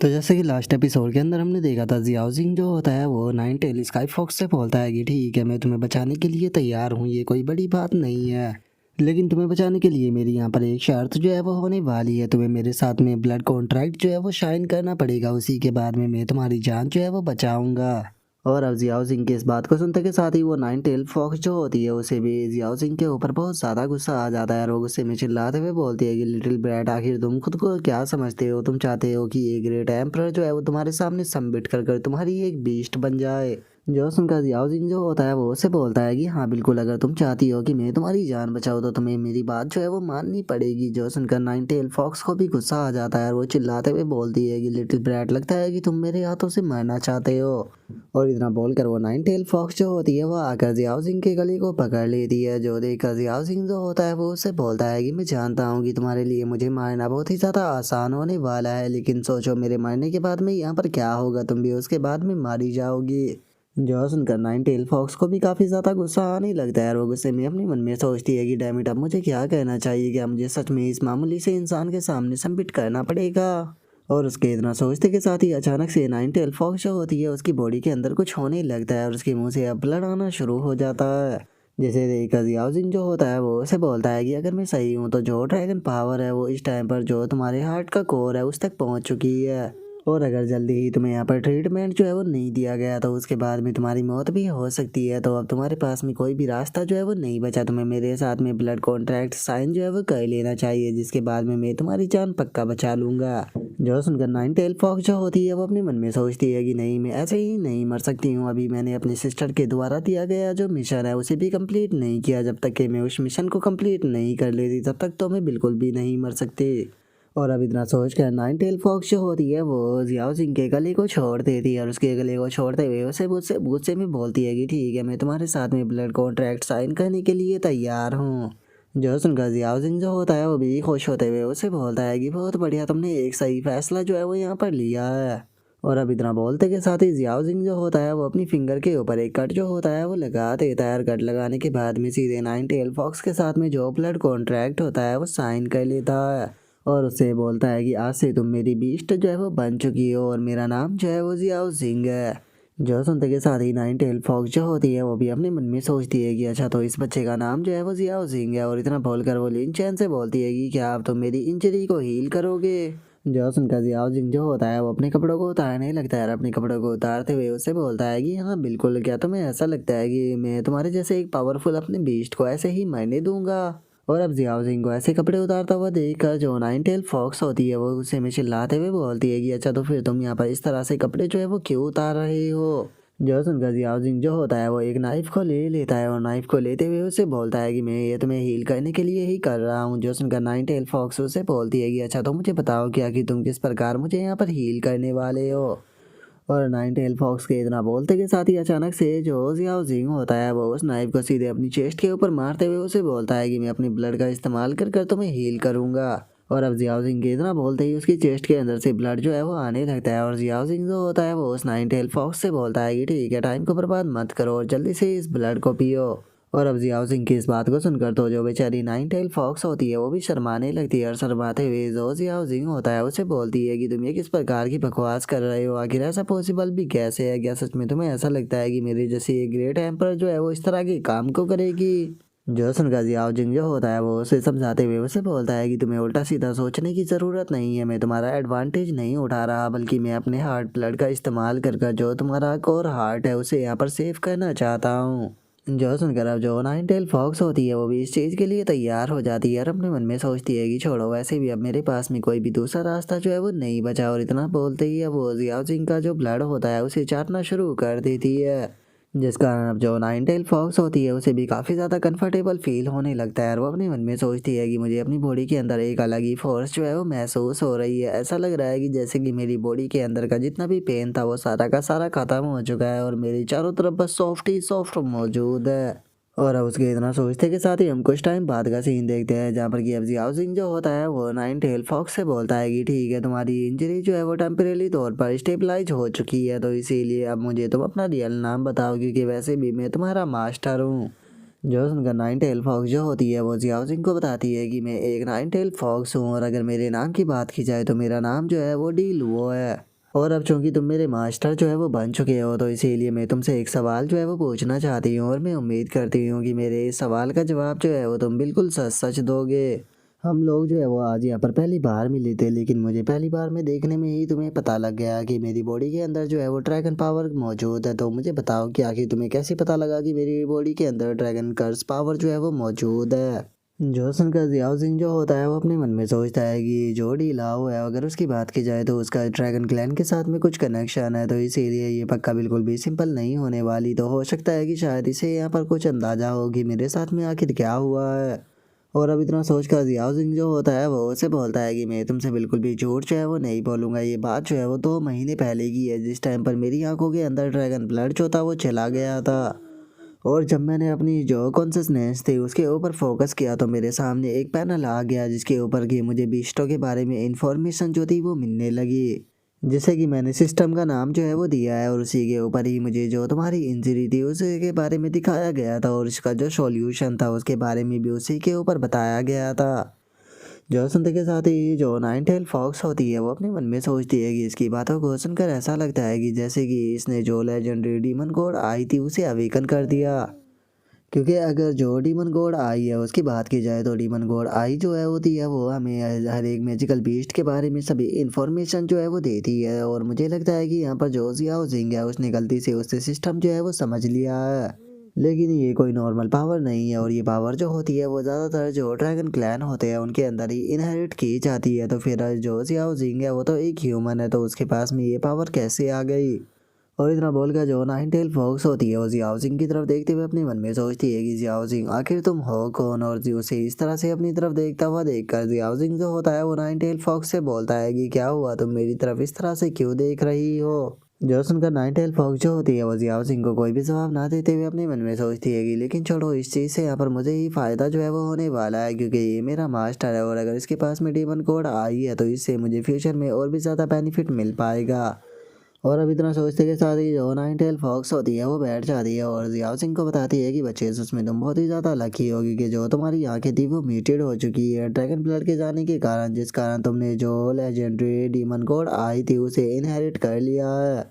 तो जैसे कि लास्ट एपिसोड के अंदर हमने देखा था, जियाओ जिंग जो होता है वो नाइन टेल स्काई फॉक्स से बोलता है कि ठीक है, मैं तुम्हें बचाने के लिए तैयार हूँ, ये कोई बड़ी बात नहीं है। लेकिन तुम्हें बचाने के लिए मेरी यहाँ पर एक शर्त जो है वो होने वाली है। तुम्हें मेरे साथ में ब्लड कॉन्ट्रैक्ट जो है वो साइन करना पड़ेगा, उसी के बाद में मैं तुम्हारी जान जो है वो बचाऊंगा। और अब जियाओ सिंह की इस बात को सुनते के साथ ही वो नाइन टेल फॉक्स जो होती है उसे भी जियाओ सिंह के ऊपर बहुत ज़्यादा गुस्सा आ जाता है और वो गुस्से में चिल्लाते हुए बोलती है कि लिटिल ब्रैट, आखिर तुम खुद को क्या समझते हो? तुम चाहते हो कि ये ग्रेट एम्परर जो है वो तुम्हारे सामने सबमिट कर तुम्हारी एक बीस्ट बन जाए? जो सुनकर जियाओ सिंह जो होता है वो उससे बोलता है कि हाँ बिल्कुल, अगर तुम चाहती हो कि मैं तुम्हारी जान बचाऊँ तो तुम्हें मेरी बात जो है वो माननी पड़ेगी। जो सुनकर नाइन टेल फॉक्स को भी गुस्सा आ जाता है और वो चिल्लाते हुए बोलती है कि लिटिल ब्रैट, लगता है कि तुम मेरे हाथों से मरना चाहते हो। और इतना बोलकर वो नाइन टेल फॉक्स जो होती है वो आकर जियाओ सिंह के गले को पकड़ लेती है। जो देखकर जियाओ सिंह जो होता है वो उससे बोलता है कि मैं जानता हूँ कि तुम्हारे लिए मुझे मारना बहुत ही ज़्यादा आसान होने वाला है, लेकिन सोचो मेरे मरने के बाद में यहाँ पर क्या होगा, तुम भी उसके बाद में मारी जाओगी। जो सुनकर नाइन टेल फॉक्स को भी काफ़ी ज़्यादा गुस्सा आने लगता है और वो गुस्से में अपने मन में सोचती है कि डैम इट, अब मुझे क्या कहना चाहिए, क्या मुझे सच में इस मामूली से इंसान के सामने सबमिट करना पड़ेगा? और उसके इतना सोचते के साथ ही अचानक से नाइन टेल फॉक्स जो होती है उसकी बॉडी के अंदर कुछ होने लगता है और उसके मुंह से अब ब्लड आना शुरू हो जाता है। जैसे देखकर जियाओ जिंग जो होता है वो उसे बोलता है कि अगर मैं सही हूँ तो जो ड्रैगन पावर है वो इस टाइम पर जो तुम्हारे हार्ट का कोर है उस तक पहुँच चुकी है। और अगर जल्दी ही तुम्हें यहाँ पर ट्रीटमेंट जो है वो नहीं दिया गया तो उसके बाद में तुम्हारी मौत भी हो सकती है। तो अब तुम्हारे पास में कोई भी रास्ता जो है वो नहीं बचा, तुम्हें मेरे साथ में ब्लड कॉन्ट्रैक्ट साइन जो है वो कर लेना चाहिए, जिसके बाद में मैं तुम्हारी जान पक्का बचा लूँगा। जो सुनकर नाइन टेल फॉक्स जो होती है वो अपने मन में सोचती है कि नहीं, मैं ऐसे ही नहीं मर सकती हूँ। अभी मैंने अपनी सिस्टर के द्वारा दिया गया जो मिशन है उसे भी कंप्लीट नहीं किया, जब तक कि मैं उस मिशन को कंप्लीट नहीं कर लेती तब तक तो मैं बिल्कुल भी नहीं मर सकती। और अब इतना सोच कर नाइन टेल फॉक्स जो होती है वो जियाओ सिंह के गले को छोड़ देती है और उसके गले को छोड़ते हुए उसे मुझसे गुस्से में बोलती है कि ठीक है, मैं तुम्हारे साथ में ब्लड कॉन्ट्रैक्ट साइन करने के लिए तैयार हूँ। जो सुनकर जियाओ सिंह जो होता है वो भी खुश होते हुए उसे बोलता है कि बहुत बढ़िया, तुमने एक सही फैसला जो है वो यहाँ पर लिया है। और अब इतना बोलते के साथ ही जियाओ सिंह जो होता है वो अपनी फिंगर के ऊपर एक कट जो होता है वो लगा देता है और कट लगाने के बाद में सीधे नाइन टेल फॉक्स के साथ में जो ब्लड कॉन्ट्रैक्ट होता है वो साइन कर लेता है और उससे बोलता है कि आज से तुम मेरी बीस्ट जो है वो बन चुकी हो और मेरा नाम जो है वो जियाओ सिंह है। जो सुनते के साथ ही नाइन टेल फॉक्स जो होती है वो भी अपने मन में सोचती है कि अच्छा, तो इस बच्चे का नाम जो है वो जियाओ सिंह है। और इतना बोलकर वो लिन चैन से बोलती है कि क्या आप तो मेरी इंजरी को हील करोगे? जो सुनकर जियाओ जिंग जो होता है वो अपने कपड़ों को उतारने लगता है और अपने कपड़ों को उतारते हुए उससे बोलता है कि हाँ बिल्कुल, क्या तुम्हें ऐसा लगता है कि मैं तुम्हारे जैसे एक पावरफुल अपने बीस्ट को ऐसे ही मरने दूंगा? और अब जियाओ जिंग को ऐसे कपड़े उतारता हुआ देखकर जो नाइन टेल फॉक्स होती है वो उसे में चिल्लाते हुए बोलती है कि अच्छा, तो फिर तुम यहाँ पर इस तरह से कपड़े जो है वो क्यों उतार रहे हो? जो सुनकर जियाओ जिंग जो होता है वो एक नाइफ को ले लेता है और नाइफ को लेते हुए उसे बोलता है कि मैं ये तुम्हें हील करने के लिए ही कर रहा हूँ। जो सुनकर नाइन टेल फॉक्स उसे बोलती है कि अच्छा, तो मुझे बताओ क्या कि तुम किस प्रकार मुझे यहाँ पर हील करने वाले हो? और नाइन टेल फॉक्स के इतना बोलते के साथ ही अचानक से जो जियाओ जिंग होता है वो उस नाइफ को सीधे अपनी चेस्ट के ऊपर मारते हुए उसे बोलता है कि मैं अपनी ब्लड का इस्तेमाल कर तुम्हें हील करूंगा। और अब जियाओ जिंग के इतना बोलते ही उसकी चेस्ट के अंदर से ब्लड जो है वो आने लगता है और जियाओ जिंग जो होता है वो उस नाइन टेल फॉक्स से बोलता है कि ठीक है, टाइम को बर्बाद मत करो और जल्दी से इस ब्लड को पियो। और अब जियाओ सिंह की इस बात को सुनकर तो जो बेचारी नाइन टेल फॉक्स होती है वो भी शर्माने लगती है और शर्माते हुए जो जियाओ सिंह होता है उसे बोलती है कि तुम ये किस प्रकार की बकवास कर रहे हो, आखिर ऐसा पॉसिबल भी कैसे है? क्या सच में तुम्हें ऐसा लगता है कि मेरी जैसी एक ग्रेट एम्पर जो है वो इस तरह के काम को करेगी? जो सुनकर जियाओ जिंग जो होता है वो उसे समझाते हुए उसे बोलता है कि तुम्हें उल्टा सीधा सोचने की ज़रूरत नहीं है, मैं तुम्हारा एडवांटेज नहीं उठा रहा बल्कि मैं अपने हार्ट ब्लड का इस्तेमाल कर जो तुम्हारा कोर हार्ट है उसे यहाँ पर सेव करना चाहता हूँ। जो सुनकर अब जो नाइन टेल फॉक्स होती है वो भी इस चीज़ के लिए तैयार हो जाती है और अपने मन में सोचती है कि छोड़ो, वैसे भी अब मेरे पास में कोई भी दूसरा रास्ता जो है वो नहीं बचा। और इतना बोलते ही अब वो जियाओ सिंह का जो ब्लड होता है उसे चाटना शुरू कर देती है, जिस कारण अब जो नाइन टेल फॉक्स होती है उसे भी काफ़ी ज़्यादा कंफर्टेबल फील होने लगता है और वो अपने मन में सोचती है कि मुझे अपनी बॉडी के अंदर एक अलग ही फोर्स जो है वो महसूस हो रही है। ऐसा लग रहा है कि जैसे कि मेरी बॉडी के अंदर का जितना भी पेन था वो सारा का सारा खत्म हो चुका है और मेरी चारों तरफ बस सॉफ्ट ही सॉफ्ट मौजूद है। और अब उसके इतना सोचते के साथ ही हम कुछ टाइम बाद का सीन देखते हैं जहाँ पर कि अब जियाओ सिंह जो होता है वो नाइन टेल फॉक्स से बोलता है कि ठीक है, तुम्हारी इंजरी जो है वो टेम्परेरी तौर पर स्टेबलाइज हो चुकी है, तो इसीलिए अब मुझे तुम अपना रियल नाम बताओ क्योंकि वैसे भी मैं तुम्हारा मास्टर हूँ। जो सुनकर नाइन टेल फॉक्स जो होती है वो जियाओ जिंग को बताती है कि मैं एक नाइन टेल फॉक्स हूँ और अगर मेरे नाम की बात की जाए तो मेरा नाम जो है वो डी लुओ है। और अब चूंकि तुम मेरे मास्टर जो है वो बन चुके हो तो इसीलिए मैं तुमसे एक सवाल जो है वो पूछना चाहती हूँ और मैं उम्मीद करती हूँ कि मेरे इस सवाल का जवाब जो है वो तुम बिल्कुल सच सच दोगे। हम लोग जो है वो आज यहाँ पर पहली बार मिले थे लेकिन मुझे पहली बार में देखने में ही तुम्हें पता लग गया कि मेरी बॉडी के अंदर जो है वो ड्रैगन पावर मौजूद है। तो मुझे बताओ कि आखिर तुम्हें कैसे पता लगा कि मेरी बॉडी के अंदर ड्रैगन कर्स पावर जो है वो मौजूद है। जो सुनकर जियाओ जिंग जो होता है वो अपने मन में सोचता है कि जो डी लाओ है अगर उसकी बात की जाए तो उसका ड्रैगन क्लैन के साथ में कुछ कनेक्शन है तो इसीलिए ये पक्का बिल्कुल भी सिंपल नहीं होने वाली। तो हो सकता है कि शायद इसे यहाँ पर कुछ अंदाजा हो कि मेरे साथ में आखिर क्या हुआ है। और अब इतना सोच कर जियाओ जिंग जो होता है वो उसे बोलता है कि मैं तुमसे बिल्कुल भी झूठ जो है वो नहीं बोलूँगा। ये बात जो है वो 2 महीने पहले की है जिस टाइम पर मेरी आंखों के अंदर ड्रैगन ब्लड जो था वो चला गया था। और जब मैंने अपनी जो कॉन्शसनेस थी उसके ऊपर फोकस किया तो मेरे सामने एक पैनल आ गया जिसके ऊपर की मुझे बीस्टों के बारे में इंफॉर्मेशन जो थी वो मिलने लगी। जैसे कि मैंने सिस्टम का नाम जो है वो दिया है और उसी के ऊपर ही मुझे जो तुम्हारी इंजरी थी उसी के बारे में दिखाया गया था और इसका जो सॉल्यूशन था उसके बारे में भी उसी के ऊपर बताया गया था। जो सुनते के साथ ही जो नाइन टेल फॉक्स होती है वो अपने मन में सोचती है कि इसकी बातों को सुनकर ऐसा लगता है कि जैसे कि इसने जो लेजेंडरी डीमन गॉड आई थी उसे अवेकन कर दिया। क्योंकि अगर जो डीमन गॉड आई है उसकी बात की जाए तो डीमन गॉड आई जो है होती है वो हमें हर एक मैजिकल बीस्ट के बारे में सभी इंफॉर्मेशन जो है वो देती है। और मुझे लगता है कि यहाँ पर जो जियाओ जिंग है उसने गलती से उससे सिस्टम जो है वो समझ लिया है। लेकिन ये कोई नॉर्मल पावर नहीं है और ये पावर जो होती है वो ज़्यादातर जो ड्रैगन क्लैन होते हैं उनके अंदर ही इनहेरिट की जाती है। तो फिर जो जियाओ जिंग है वो तो एक ह्यूमन है तो उसके पास में ये पावर कैसे आ गई। और इतना बोलकर जो नाइन टेल फॉक्स होती है वो जियाओ जिंग की तरफ देखते हुए अपने मन में सोचती है कि जियाओ जिंग आखिर तुम हो कौन। और जी उसे इस तरह से अपनी तरफ देखता हुआ देखकर जियाओ जिंग जो होता है वो नाइन टेल फॉक्स से बोलता है कि क्या हुआ तुम मेरी तरफ इस तरह से क्यों देख रही हो। जो सुनकर नाइन टेल फॉक्स जो होती है वो जियाओ जिंग को कोई भी जवाब ना देते हुए अपने मन में सोचती है कि लेकिन छोड़ो इस चीज़ से यहाँ पर मुझे ही फ़ायदा जो है वो होने वाला है क्योंकि ये मेरा मास्टर है और अगर इसके पास में डीमन कोड आई है तो इससे मुझे फ्यूचर में और भी ज़्यादा बेनिफिट मिल पाएगा। और अब इतना सोचते के साथ ही जो नाइन टेल फॉक्स होती है वो बैठ जाती है और जियाओ सिंह को बताती है कि बच्चे उसमें तुम बहुत ही ज़्यादा लकी होगी कि जो तुम्हारी आंखें थी वो म्यूटेड हो चुकी है ड्रैगन ब्लड के जाने के कारण जिस कारण तुमने जो लेजेंडरी डीमन कोड आई थी उसे इनहेरिट कर लिया है।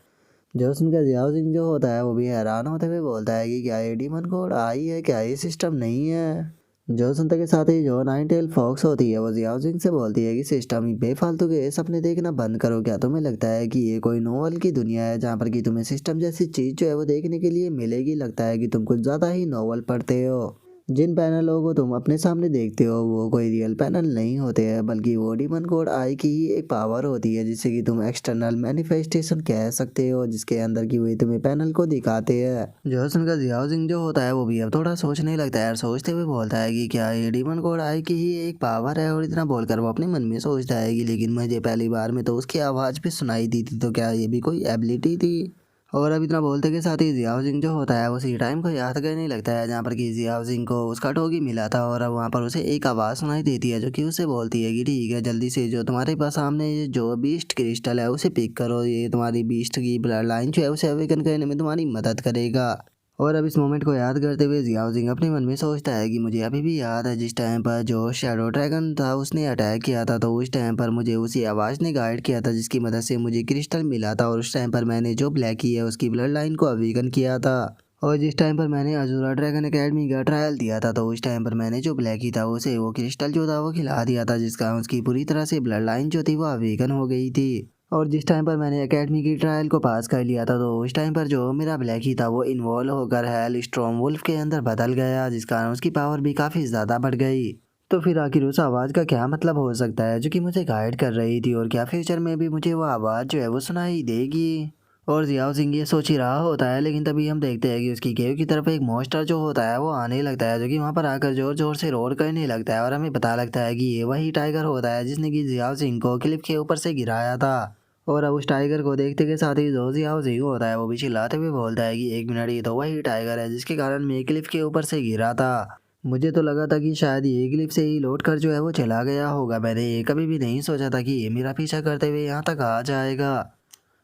जो सुनकर जियाओ सिंह जो होता है वो भी हैरान होते हुए बोलता है कि क्या ये डीमन कोड आई है क्या ये सिस्टम नहीं है। जो सुनते के साथ ही जो नाइन टेल फॉक्स होती है वो जियाओ जिंग से बोलती है कि सिस्टम बेफालतू के सपने देखना बंद करो। क्या तुम्हें लगता है कि ये कोई नोवेल की दुनिया है जहाँ पर कि तुम्हें सिस्टम जैसी चीज़ जो है वो देखने के लिए मिलेगी। लगता है कि तुम कुछ ज़्यादा ही नोवेल पढ़ते हो। जिन पैनलों को तुम अपने सामने देखते हो वो कोई रियल पैनल नहीं होते हैं बल्कि वो डीमन कोड आई की ही एक पावर होती है जिससे कि तुम एक्सटर्नल मैनिफेस्टेशन कह सकते हो जिसके अंदर की वही तुम्हें पैनल को दिखाते हैं। जो सुनकर जियाओ जिंग जो होता है वो भी अब थोड़ा सोचने लगता है और सोचते हुए बोलता है कि क्या ये डीमन कोड आई की ही एक पावर है। और इतना बोलकर वो अपने मन में सोचता है कि लेकिन मुझे पहली बार में तो उसकी आवाज़ भी सुनाई दी थी तो क्या ये भी कोई एबिलिटी थी। और अब इतना बोलते के साथ ही जियाओ जिंग जो होता है उसी टाइम को याद करने लगता है जहाँ पर कि जियाओ जिंग को उसका डॉगी मिला था और अब वहाँ पर उसे एक आवाज़ सुनाई देती है जो कि उसे बोलती है कि ठीक है जल्दी से जो तुम्हारे पास सामने जो बीस्ट क्रिस्टल है उसे पिक करो ये तुम्हारी बीस्ट की ब्लड लाइन जो है उसे अवेकन करने में तुम्हारी मदद करेगा। और अब इस मोमेंट को याद करते हुए जियाओ जिंग अपने मन में सोचता है कि मुझे अभी भी याद है जिस टाइम पर जो शैडो ड्रैगन था उसने अटैक किया था तो उस टाइम पर मुझे उसी आवाज़ ने गाइड किया था जिसकी मदद से मुझे क्रिस्टल मिला था और उस टाइम पर मैंने जो ब्लैकी है उसकी ब्लड लाइन को अवेकन किया था। और जिस टाइम पर मैंने अजूरा ड्रैगन एकेडमी का ट्रायल दिया था तो उस टाइम पर मैंने जो ब्लैकी था उसे वो क्रिस्टल जो था वो खिला दिया था जिसका उसकी पूरी तरह से ब्लड लाइन जो थी वो अवेकन हो गई थी। और जिस टाइम पर मैंने एकेडमी की ट्रायल को पास कर लिया था तो उस टाइम पर जो मेरा ब्लैकी था वो इन्वॉल्व होकर हेल स्ट्रॉम वुल्फ के अंदर बदल गया जिस कारण उसकी पावर भी काफ़ी ज़्यादा बढ़ गई। तो फिर आखिर उस आवाज़ का क्या मतलब हो सकता है जो कि मुझे गाइड कर रही थी और क्या फ्यूचर में भी मुझे वो आवाज़ जो है वो सुनाई देगी। और जियाओ सिंह ये सोच ही रहा होता है लेकिन तभी हम देखते हैं कि उसकी केव की तरफ एक मॉन्स्टर जो होता है वो आने लगता है जो कि वहाँ पर आकर जोर जोर से रोर करने लगता है और हमें पता लगता है कि ये वही टाइगर होता है जिसने कि जियाओ सिंह को क्लिफ के ऊपर से गिराया था। और अब उस टाइगर को देखते के साथ ही जो जियाओ जिंग होता है वो भी चिल्लाते हुए बोलता है कि एक मिनट ये तो वही टाइगर है जिसके कारण मैं क्लिफ के ऊपर से गिरा था। मुझे तो लगा था कि शायद ये क्लिफ से ही लौट कर जो है वो चला गया होगा। मैंने ये कभी भी नहीं सोचा था कि ये मेरा पीछा करते हुए यहाँ तक आ जाएगा।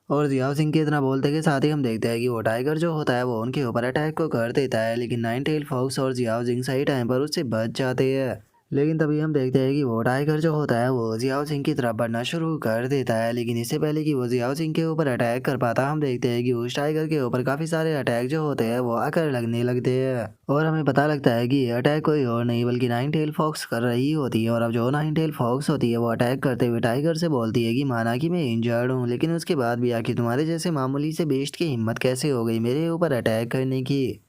और जियाओ सिंह के इतना बोलते के साथ ही हम देखते हैं कि वो टाइगर जो होता है वो उनके ऊपर अटैक को कर देता है, लेकिन नाइन टेल फॉक्स और जियाओ सिंह सही टाइम पर उससे बच जाते हैं। लेकिन तभी हम देखते हैं कि वो टाइगर जो होता है वो जियाओ सिंह की तरफ बढ़ना शुरू कर देता है, लेकिन इससे पहले कि वो जियाओ सिंह के ऊपर अटैक कर पाता हम देखते हैं कि उस टाइगर के ऊपर काफ़ी सारे अटैक जो होते हैं वो आकर लगने लगते हैं। और हमें पता लगता है कि ये अटैक कोई और नहीं बल्कि नाइन टेल फॉक्स कर रही होती है। और अब जो नाइन टेल फॉक्स होती है वो अटैक करते हुए टाइगर से बोलती है कि माना कि मैं इंजर्ड हूँ, लेकिन उसके बाद भी आखिर तुम्हारे जैसे मामूली से बेस्ट की हिम्मत कैसे हो गई मेरे ऊपर अटैक करने की।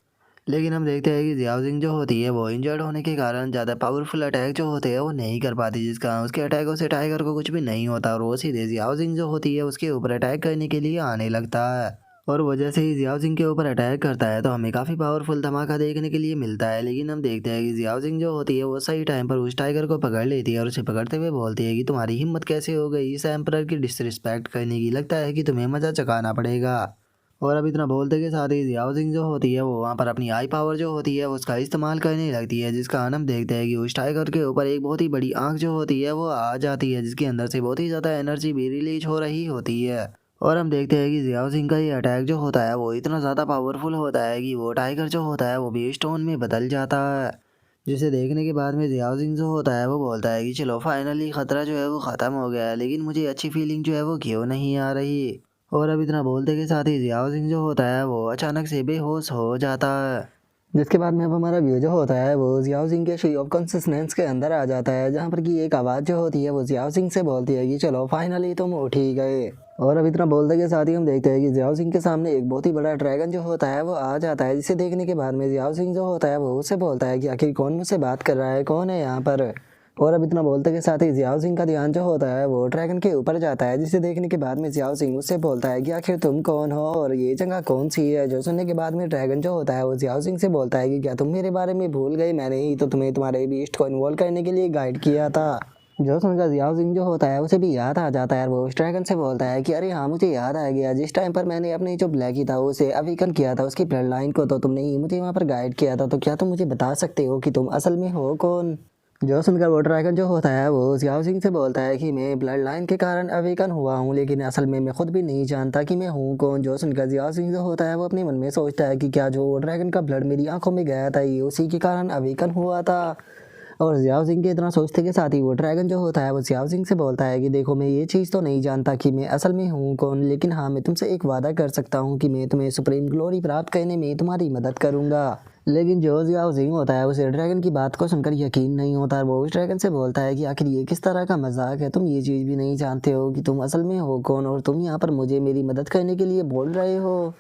लेकिन हम देखते हैं कि जियाओ सिंह जो होती है वो इंजर्ड होने के कारण ज़्यादा पावरफुल अटैक जो होते हैं वो नहीं कर पाती, जिस कारण उसके अटैकों से टाइगर को कुछ भी नहीं होता और वो सीधे जियाओ सिंह जो होती है उसके ऊपर अटैक करने के लिए आने लगता है। और वो जैसे ही जियाओ सिंह के ऊपर अटैक करता है तो हमें काफ़ी पावरफुल धमाका देखने के लिए मिलता है, लेकिन हम देखते हैं कि जियाओ सिंह जो होती है वो सही टाइम पर उस टाइगर को पकड़ लेती है और उसे पकड़ते हुए बोलती है कि तुम्हारी हिम्मत कैसे हो गई इस एम्परर की डिसरिस्पेक्ट करने की, लगता है कि तुम्हें मज़ा चकाना पड़ेगा। और अब इतना बोलते के साथ ही जियाओ सिंह जो होती है वो वहाँ पर अपनी आई पावर जो होती है उसका इस्तेमाल करने लगती है, जिसका कारण हम देखते हैं कि उस टाइगर के ऊपर एक बहुत ही बड़ी आंख जो होती है वो आ जाती है, जिसके अंदर से बहुत ही ज़्यादा एनर्जी भी रिलीज हो रही होती है। और हम देखते हैं कि जियाओ सिंह का ये अटैक जो होता है वो इतना ज़्यादा पावरफुल होता है कि वो टाइगर जो होता है वो भी स्टोन में बदल जाता है, जिसे देखने के बाद में जियाओ सिंह जो होता है वो बोलता है कि चलो फाइनली खतरा जो है वो ख़त्म हो गया है, लेकिन मुझे अच्छी फीलिंग जो है वो क्यों नहीं आ रही। और अब इतना बोलते के साथ ही जियाओ सिंह जो होता है वो अचानक से बेहोश हो जाता है, जिसके बाद में अब हमारा व्यू जो होता है वो जियाओ सिंह के शी ऑफ कॉन्सिस्टेंस के अंदर आ जाता है, जहाँ पर कि एक आवाज़ जो होती है वो जियाओ सिंह से बोलती है कि चलो फाइनली तुम उठ ही गए। और अब इतना बोलते के साथ ही हम देखते हैं कि जियाओ सिंह के सामने एक बहुत ही बड़ा ड्रैगन जो होता है वो आ जाता है, जिसे देखने के बाद में जियाओ सिंह जो होता है वो उससे बोलता है कि आखिर कौन मुझसे बात कर रहा है, कौन है यहाँ पर। और अब इतना बोलते के साथ ही जियाओ सिंह का ध्यान जो होता है वो ड्रैगन के ऊपर जाता है, जिसे देखने के बाद में जियाओ सिंह उससे बोलता है कि आखिर तुम कौन हो और ये जगह कौन सी है। जो सुनने के बाद में ड्रैगन जो होता है वो जियाओ सिंह से बोलता है कि क्या तुम मेरे बारे में भूल गए, मैंने ही तो तुम्हें तुम्हारे बीस्ट को इन्वॉल्व करने के लिए गाइड किया था। जो सुनकर जियाओ सिंह जो होता है उसे भी याद आ जाता है और वो उस ड्रैगन से बोलता है कि अरे हाँ मुझे याद आ गया, जिस टाइम पर मैंने अपने जो ब्लैकी था उसे अवेकन किया था उसकी ब्लड लाइन को, तो तुमने ही मुझे वहाँ पर गाइड किया था, तो क्या तुम मुझे बता सकते हो कि तुम असल में हो कौन। जो सुनकर वो ड्रैगन जो होता है वो जियाओ सिंह से बोलता है कि मैं ब्लड लाइन के कारण अवेकन हुआ हूँ, लेकिन असल में मैं खुद भी नहीं जानता कि मैं हूँ कौन। जो सुनकर जियाओ सिंह जो होता है वो अपने मन में सोचता है कि क्या जो ड्रैगन का ब्लड मेरी आंखों में गया था ये उसी के कारण अवेकन हुआ था। और जियाओ सिंह के इतना सोचते के साथ ही वो ड्रैगन जो होता है वो जियाओ सिंह से बोलता है कि देखो मैं ये चीज़ तो नहीं जानता कि मैं असल में हूँ कौन, लेकिन हाँ मैं तुमसे एक वादा कर सकता हूँ कि मैं तुम्हें सुप्रीम ग्लोरी प्राप्त करने में तुम्हारी मदद करूँगा। लेकिन जो जियाओ सिंह होता है उसे ड्रैगन की बात को सुनकर यकीन नहीं होता है, वो उस ड्रैगन से बोलता है कि आखिर ये किस तरह का मजाक है, तुम ये चीज़ भी नहीं जानते हो कि तुम असल में हो कौन और तुम यहाँ पर मुझे मेरी मदद करने के लिए बोल रहे हो।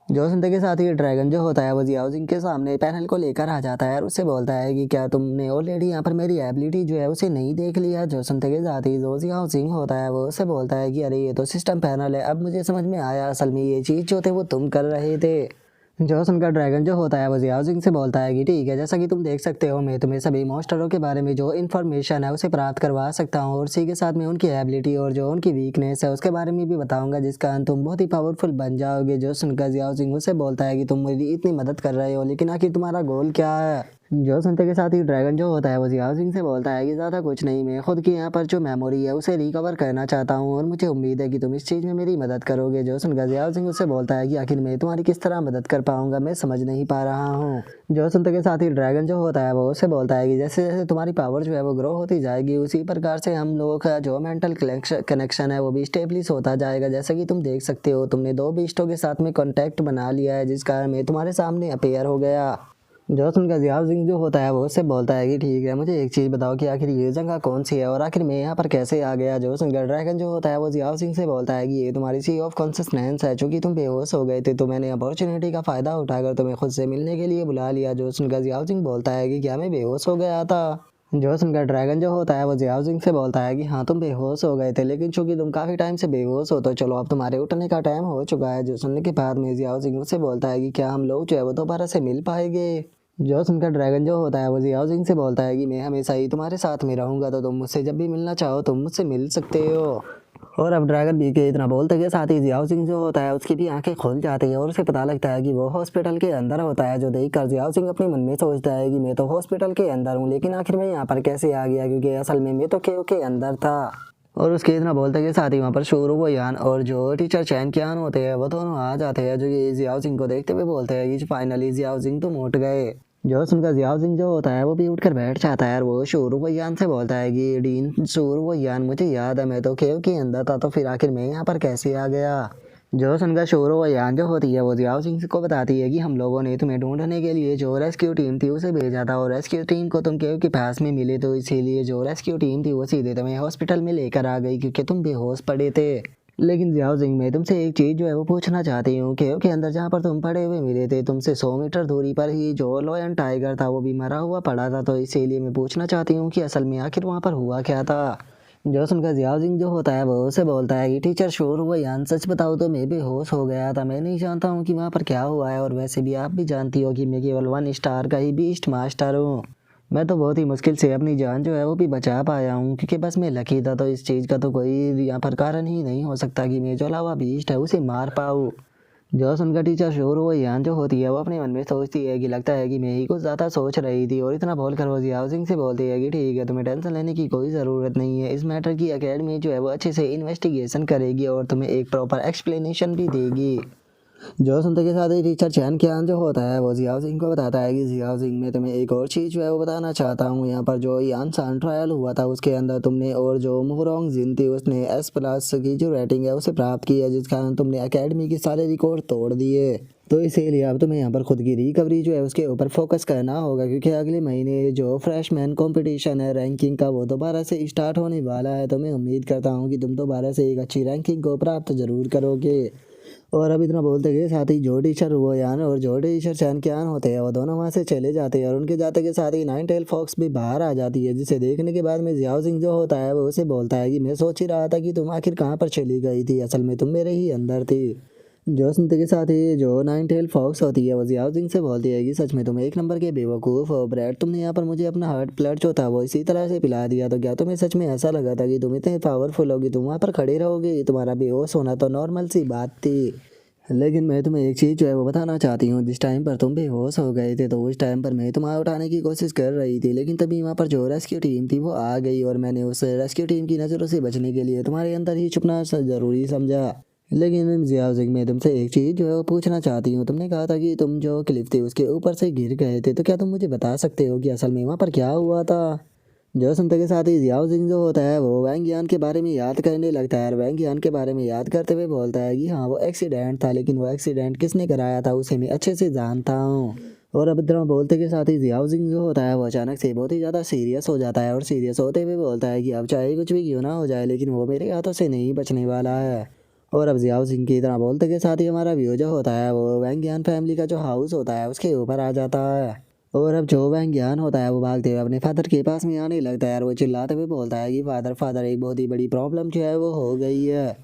जो सुनते के साथ ही ड्रैगन जो होता है वो जियाओ सिंह के सामने पैनल को लेकर आ जाता है और उससे बोलता है कि क्या तुमने ऑलरेडी यहाँ पर मेरी एबिलिटी जो है उसे नहीं देख लिया। जो सुनते के साथ ही जो जियाओ सिंह होता है वो उससे बोलता है कि अरे ये तो सिस्टम पैनल है, अब मुझे समझ में आया असल में ये चीज़ जो थे वो तुम कर रहे थे। जो सुनकर ड्रैगन जो होता है वो जियाओ सिंह से बोलता है कि ठीक है, जैसा कि तुम देख सकते हो मैं तुम्हें सभी मॉन्स्टरों के बारे में जो इन्फॉर्मेशन है उसे प्राप्त करवा सकता हूँ और उसी के साथ में उनकी एबिलिटी और जो उनकी वीकनेस है उसके बारे में भी बताऊंगा, जिस कारण तुम बहुत ही पावरफुल बन जाओगे। जो सुनकर जियाओ सिंह उससे बोलता है कि तुम मेरी इतनी मदद कर रहे हो, लेकिन आखिर तुम्हारा गोल क्या है। जो सुनते के साथ ही ड्रैगन जो होता है वो जियाओ सिंह से बोलता है कि ज़्यादा कुछ नहीं, मैं खुद की यहाँ पर जो मेमोरी है उसे रिकवर करना चाहता हूँ और मुझे उम्मीद है कि तुम इस चीज़ में मेरी मदद करोगे। जो सुनकर जियाओ सिंह उससे बोलता है कि आखिर मैं तुम्हारी किस तरह मदद कर पाऊंगा, मैं समझ नहीं पा रहा हूँ। जो सुनते के साथ ही ड्रैगन जो होता है वो उससे बोलता है कि जैसे जैसे तुम्हारी पावर जो है वो ग्रो होती जाएगी उसी प्रकार से हम लोगों का जो मेंटल कनेक्शन है वो भी स्टेब्लिश होता जाएगा। जैसा कि तुम देख सकते हो तुमने दो बीस्टों के साथ में कॉन्टैक्ट बना लिया है, जिस कारण मैं तुम्हारे सामने अपेयर हो गया। जो सुनकर जियाओ सिंह जो होता है वो उससे बोलता है कि ठीक है, मुझे एक चीज़ बताओ कि आखिर ये जगह कौन सी है और आखिर मैं यहाँ पर कैसे आ गया। जो सुनकर ड्रैगन जो होता है वो जियाओ सिंह से बोलता है कि ये तुम्हारी सी ऑफ कॉन्सिस्टेंस है, चूंकि तुम बेहोश हो गए थे तो मैंने अपॉर्चुनिटी का फ़ायदा उठाकर तुम्हें खुद से मिलने के लिए बुला लिया। जो सुनकर जियाओ सिंह बोलता है कि क्या मैं बेहोश हो गया था। जो सुनकर ड्रैगन जो होता है वो जियाओ सिंह से बोलता है कि हाँ तुम बेहोश हो गए थे, लेकिन चूंकि तुम काफ़ी टाइम से बेहोश हो तो चलो अब तुम्हारे उठने का टाइम हो चुका है। जो सुनने के बाद में जियाओ सिंह उससे बोलता है कि क्या हम लोग जो है वो दोबारा से मिल पाएंगे। जो सुनकर ड्रैगन जो होता है वो जियाओ सिंह से बोलता है कि मैं हमेशा ही तुम्हारे साथ में रहूंगा, तो तुम मुझसे जब भी मिलना चाहो तुम मुझसे मिल सकते हो। और अब ड्रैगन भी के इतना बोलते के साथ ही जियाओ सिंह जो होता है उसकी भी आंखें खुल जाती है और उसे पता लगता है कि वो हॉस्पिटल के अंदर होता है। जो देखकर जियाओ सिंह अपने मन में सोचता है कि मैं तो हॉस्पिटल के अंदर हूँ, लेकिन आखिर मैं यहाँ पर कैसे आ गया, क्योंकि असल में मैं तो केव के अंदर था। और उसके इतना बोलते के साथ ही वहाँ पर शोरू वो यान और जो टीचर चैन कियान होते हैं वो दोनों आ जाते हैं, जो कि जियाओ सिंह को देखते हुए बोलते हैं कि फाइनली जियाओ सिंह तुम उठ गए। जो सुनकर जियाओ सिंह जो होता है वो भी उठकर बैठ जाता है और वो शोरू वो यान से बोलता है कि डीन शोरू वो यान, मुझे याद है मैं तो केव के अंदर था, तो फिर आखिर मैं यहाँ पर कैसे आ गया। जो सुनकर शोरो व यान जो होती है वो जियाओ सिंह को बताती है कि हम लोगों ने तुम्हें ढूंढने के लिए जो रेस्क्यू टीम थी उसे भेजा था, और रेस्क्यू टीम को तुम केव के पास में मिले, तो इसीलिए जो रेस्क्यू टीम थी वो सीधे तुम्हें हॉस्पिटल में लेकर आ गई क्योंकि तुम बेहोश पड़े थे। लेकिन जियाओ सिंह, मैं तुमसे एक चीज़ जो है वो पूछना चाहती हूँ। केव के अंदर जहाँ पर तुम पड़े हुए मिले थे, तुमसे 100 मीटर दूरी पर ही जो लॉयन टाइगर था वो भी मरा हुआ पड़ा था, तो इसीलिए मैं पूछना चाहती हूँ कि असल में आखिर वहाँ पर हुआ क्या था। जो सुनकर जियाओ सिंह जो होता है वो उसे बोलता है कि टीचर शोर हुआ यान, सच बताओ तो मैं बेहोश हो गया था, मैं नहीं जानता हूँ कि वहाँ पर क्या हुआ है, और वैसे भी आप भी जानती हो कि मैं केवल 1 स्टार का ही बीस्ट मास्टर हूँ। मैं तो बहुत ही मुश्किल से अपनी जान जो है वो भी बचा पाया हूँ क्योंकि बस मैं लकी था, तो इस चीज़ का तो कोई यहाँ पर कारण ही नहीं हो सकता कि मैं जो लावा बीस्ट है उसे मार पाऊँ। जो सुनकर टीचर शोर वो यान जो होती है वो अपने मन में सोचती है कि लगता है कि मैं ही कुछ ज़्यादा सोच रही थी, और इतना बोलकर वो जियाओ सिंह से बोलती है कि ठीक है, तुम्हें टेंशन लेने की कोई ज़रूरत नहीं है, इस मैटर की एकेडमी जो है वो अच्छे से इन्वेस्टिगेशन करेगी और तुम्हें एक प्रॉपर एक्सप्लेनेशन भी देगी। जो सुनते के साथ ही टीचर चैन कियान जो होता है वो जियाओ सिंह को बताता है कि जियाओ सिंह, मैं तुम्हें एक और चीज़ जो है वो बताना चाहता हूँ। यहाँ पर जो यान सान ट्रायल हुआ था उसके अंदर तुमने और जो मुहरोंग जिन थी उसने S+ की जो रेटिंग है उसे प्राप्त की है, जिस कारण तुमने एकेडमी के सारे रिकॉर्ड तोड़ दिए। तो इसीलिए अब तुम्हें यहाँ पर खुद की रिकवरी जो है उसके ऊपर फोकस करना होगा, क्योंकि अगले महीने जो फ्रेशमैन कंपटीशन है रैंकिंग का वो दोबारा से स्टार्ट होने वाला है, तो मैं उम्मीद करता हूँ कि तुम दोबारा से एक अच्छी रैंकिंग को प्राप्त जरूर करोगे। और अब इतना बोलते गए साथ ही जो टीचर वो यान और जो टीचर चैन कियान होते हैं वो दोनों वहाँ से चले जाते हैं, और उनके जाते के साथ ही नाइन टेल फॉक्स भी बाहर आ जाती है, जिसे देखने के बाद में जियाओ सिंह जो होता है वो उसे बोलता है कि मैं सोच ही रहा था कि तुम आखिर कहाँ पर चली गई थी, असल में तुम मेरे ही अंदर थी। जो सुनते के साथ ही जो नाइन टेल फॉक्स होती है वो जियाओ सिंह से बोलती है कि सच में तुम एक नंबर के बेवकूफ़ हो ब्रैड, तुमने यहाँ पर मुझे अपना हार्ट ब्लड जो था वो इसी तरह से पिला दिया, तो क्या तुम्हें सच में ऐसा लगा था कि तुम इतने पावरफुल होगी, तुम वहाँ पर खड़े रहोगे, तुम्हारा बेहोश होना तो नॉर्मल सी बात थी। लेकिन मैं तुम्हें एक चीज़ जो है वो बताना चाहती हूँ, जिस टाइम पर तुम बेहोश हो गए थे तो उस टाइम पर मैं तुम्हें उठाने की कोशिश कर रही थी, लेकिन तभी वहाँ पर जो रेस्क्यू टीम थी वो आ गई, और मैंने उस रेस्क्यू टीम की नज़रों से बचने के लिए तुम्हारे अंदर ही छुपना ज़रूरी समझा। लेकिन जियाओ सिंह, मैं तुमसे एक चीज़ जो है वो पूछना चाहती हूँ। तुमने कहा था कि तुम जो क्लिफ थी उसके ऊपर से गिर गए थे, तो क्या तुम मुझे बता सकते हो कि असल में वहाँ पर क्या हुआ था। जो सुनते के साथ ही जियाओ सिंह जो होता है वो वैंग यान के बारे में याद करने लगता है, और वैंग यान के बारे में याद करते हुए बोलता है कि हाँ वो एक्सीडेंट था, लेकिन वो एक्सीडेंट किसने कराया था उसे मैं अच्छे से जानता हूँ। और अब इतना बोलते के साथ ही जियाओ सिंह जो होता है वो अचानक से बहुत ही ज़्यादा सीरियस हो जाता है, और सीरियस होते हुए बोलता है कि अब चाहे कुछ भी क्यों ना हो जाए, लेकिन वो मेरे हाथों से नहीं बचने वाला है। और अब जियाओ सिंह की तरह बोलते के साथ ही हमारा व्यू जो होता है वो वैंग यान फैमिली का जो हाउस होता है उसके ऊपर आ जाता है। और अब जो वैंग यान होता है वो भागते हुए अपने फादर के पास में आने लगता है, और वो चिल्लाते हुए बोलता है कि फादर फादर एक बहुत ही बड़ी प्रॉब्लम जो है वो हो गई है।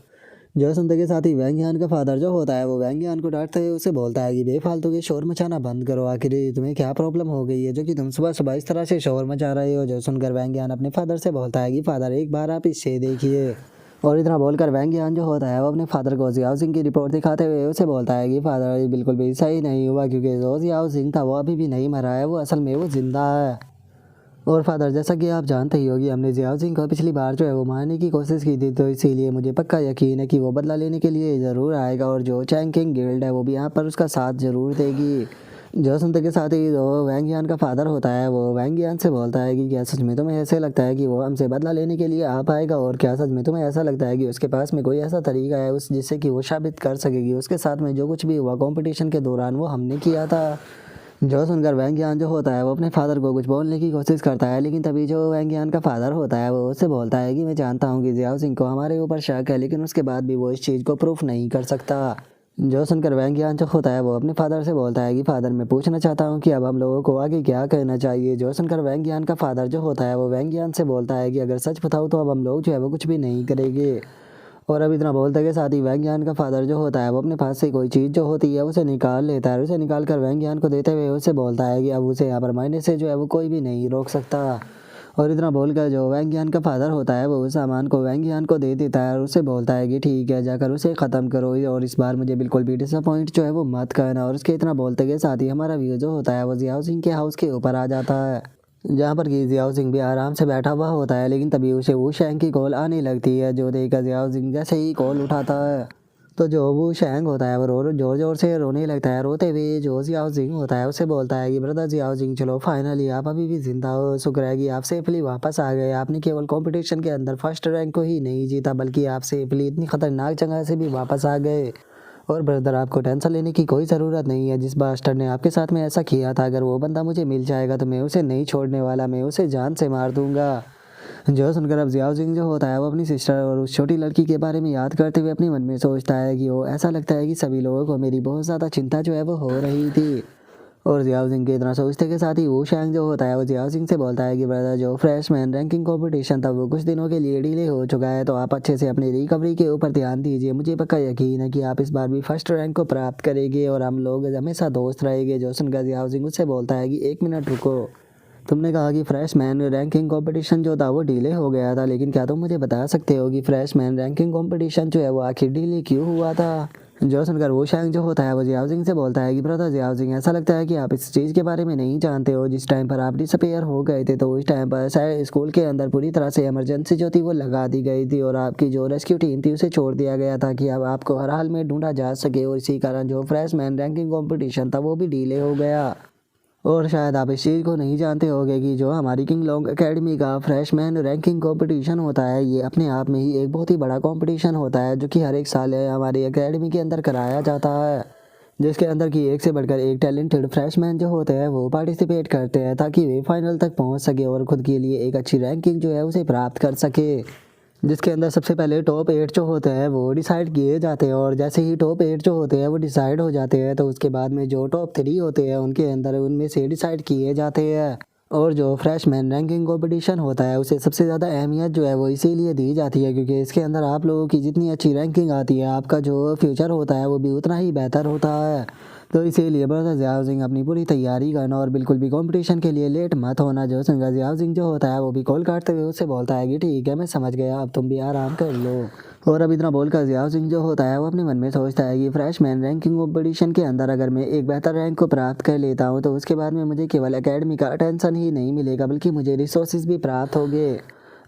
जो सुनते के साथ ही वैंग यान का फादर जो होता है वो वैंग यान को डांटते हुए उसे बोलता है कि बेफालतू के शोर मचाना बंद करो, आखिर तुम्हें क्या प्रॉब्लम हो गई है जो कि तुम सुबह सुबह इस तरह से शोर मचा रहे हो। जो सुनकर वैंग यान अपने फादर से बोलता है कि फादर एक बार आप इसे देखिए। और इतना बोलकर वैंग यान जो होता है वो अपने फादर को जियाओ सिंह की रिपोर्ट दिखाते हुए उसे बोलता है कि फादर ये बिल्कुल भी सही नहीं हुआ, क्योंकि जो जियाओ सिंह था वो अभी भी नहीं मरा है, वो असल में वो जिंदा है। और फादर, जैसा कि आप जानते ही होगी हमने जियाओ सिंह को पिछली बार जो है वो मारने की कोशिश की थी, तो इसीलिए मुझे पक्का यकीन है कि वो बदला लेने के लिए ज़रूर आएगा, और जो चैंग किंग गिल्ड है वो भी यहाँ पर उसका साथ ज़रूर देगी। जो सुनते के साथ ही जो वैंग यान का फादर होता है वो वैंग यान से बोलता है कि क्या सच में तुम्हें ऐसे लगता है कि वो हमसे बदला लेने के लिए आ पाएगा, और क्या सच में तुम्हें ऐसा लगता है कि उसके पास में कोई ऐसा तरीका है उस जिससे कि वो साबित कर सकेगी उसके साथ में जो कुछ भी हुआ कंपटीशन के दौरान वो हमने किया था। जो सुनकर वैंग यान जो होता है वो अपने फादर को कुछ बोलने की कोशिश करता है, लेकिन तभी जो वैंग यान का फादर होता है वो उससे बोलता है कि मैं जानता हूँ कि जियाओ सिंह को हमारे ऊपर शक है, लेकिन उसके बाद भी वो इस चीज़ को प्रूफ नहीं कर सकता। जो सुनकर वैंग यान जो होता है वो अपने फादर से बोलता है कि फादर मैं पूछना चाहता हूँ कि अब हम लोगों को आगे क्या करना चाहिए। जो सुनकर वैंग यान का फादर जो होता है वो वैंग यान से बोलता है कि अगर सच बताऊँ तो अब हम लोग जो है वो कुछ भी नहीं करेंगे। और अब इतना बोलते के साथ ही वैंग यान का फादर जो होता है वो अपने पास से कोई चीज़ जो होती है उसे निकाल लेता है, उसे निकाल कर वैंग यान को देते हुए उसे बोलता है कि अब उसे यहाँ पर मरने से जो है वो कोई भी नहीं रोक सकता। और इतना बोलकर जो वैंग यान का फादर होता है वो उस सामान को वैंग यान को दे देता है, और उसे बोलता है कि ठीक है जाकर उसे ख़त्म करो, और इस बार मुझे बिल्कुल भी डिसअपॉइंट जो है वो मत करना। और उसके इतना बोलते के साथ ही हमारा व्यू जो होता है वो जियाओ सिंह के हाउस के ऊपर आ जाता है। जहाँ पर कि जियाओ सिंह भी आराम से बैठा हुआ होता है, लेकिन तभी उसे वू शैंग की कॉल आने लगती है। जो देखकर जियाओ सिंह जैसे ही कॉल उठाता है तो जो वो शैंग होता है वो जोर जोर से रोने लगता है। रोते हुए जो जियाओ सिंह होता है उसे बोलता है कि ब्रदर जियाओ सिंह, चलो फाइनली आप अभी भी जिंदा हो, शुक्र है कि आप सेफली वापस आ गए। आपने केवल कंपटीशन के अंदर फर्स्ट रैंक को ही नहीं जीता, बल्कि आप सेफली इतनी खतरनाक जगह से भी वापस आ गए। और ब्रदर, आपको टेंशन लेने की कोई ज़रूरत नहीं है। जिस बास्टर ने आपके साथ में ऐसा किया था, अगर वो बंदा मुझे मिल जाएगा तो मैं उसे नहीं छोड़ने वाला, मैं उसे जान से मार दूंगा। जो सुनकर अब जियाओ सिंह जो होता है वो अपनी सिस्टर और उस छोटी लड़की के बारे में याद करते हुए अपने मन में सोचता है कि वो ऐसा लगता है कि सभी लोगों को मेरी बहुत ज़्यादा चिंता जो है वो हो रही थी। और जियाओ सिंह के इतना सोचते के साथ ही वो शैंग जो होता है वो जियाओ सिंह से बोलता है कि ब्रदर, जो फ्रेशमैन रैंकिंग कंपटीशन था वो कुछ दिनों के लिए डिले हो चुका है, तो आप अच्छे से अपनी रिकवरी के ऊपर ध्यान दीजिए। मुझे पक्का यकीन है कि आप इस बार भी फर्स्ट रैंक को प्राप्त करेंगे और हम लोग हमेशा दोस्त रहेंगे। जो सुनकर जियाओ सिंह उससे बोलता है कि 1 मिनट रुको, तुमने कहा कि फ्रेशमैन रैंकिंग कंपटीशन जो था वो डिले हो गया था, लेकिन क्या तुम मुझे बता सकते हो कि फ्रेशमैन रैंकिंग कंपटीशन जो है वो आखिर डिले क्यों हुआ था? जो सुनकर वो शैंग जो होता है वो जियाओ सिंह से बोलता है कि ब्रदर जियाओ सिंह, ऐसा लगता है कि आप इस चीज़ के बारे में नहीं जानते हो। जिस टाइम पर आप डिसअपेयर हो गए थे तो उस टाइम पर शायद स्कूल के अंदर पूरी तरह से इमरजेंसी जो थी वो लगा दी गई थी और आपकी जो रेस्क्यू टीम थी उसे छोड़ दिया गया था कि अब आपको हर हाल में ढूंढा जा सके, और इसी कारण जो फ्रेशमैन रैंकिंग कॉम्पिटिशन था वो भी डिले हो गया। और शायद आप इस चीज़ को नहीं जानते होंगे कि जो हमारी किंग लॉन्ग एकेडमी का फ्रेशमैन रैंकिंग कंपटीशन होता है, ये अपने आप में ही एक बहुत ही बड़ा कंपटीशन होता है जो कि हर एक साल हमारी एकेडमी के अंदर कराया जाता है, जिसके अंदर की एक से बढ़कर एक टैलेंटेड फ्रेशमैन जो होते हैं वो पार्टिसिपेट करते हैं ताकि वे फाइनल तक पहुंच सके और खुद के लिए एक अच्छी रैंकिंग जो है उसे प्राप्त कर सके। जिसके अंदर सबसे पहले टॉप 8 जो होते हैं वो डिसाइड किए जाते हैं, और जैसे ही टॉप 8 जो होते हैं वो डिसाइड हो जाते हैं तो उसके बाद में जो टॉप 3 होते हैं उनके अंदर उनमें से डिसाइड किए जाते हैं। और जो फ्रेशमैन रैंकिंग कंपटीशन होता है उसे सबसे ज़्यादा अहमियत जो है वो इसीलिए दी जाती है क्योंकि इसके अंदर आप लोगों की जितनी अच्छी रैंकिंग आती है, आपका जो फ्यूचर होता है वो भी उतना ही बेहतर होता है। तो इसीलिए ब्रदर जियाओ सिंह अपनी पूरी तैयारी करना और बिल्कुल भी कंपटीशन के लिए लेट मत होना। जो संगा जियाओ सिंह जो होता है वो भी कॉल काटते हुए उससे बोलता है कि ठीक है, मैं समझ गया, अब तुम भी आराम कर लो। और अब इतना बोलकर जियाओ सिंह जो होता है वो अपने मन में सोचता है कि फ्रेशमैन रैंकिंग कंपटीशन के अंदर अगर मैं एक बेहतर रैंक को प्राप्त कर लेता हूँ तो उसके बाद में मुझे केवल एकेडमी का अटेंशन ही नहीं मिलेगा बल्कि मुझे रिसोर्सेज भी प्राप्त होंगे।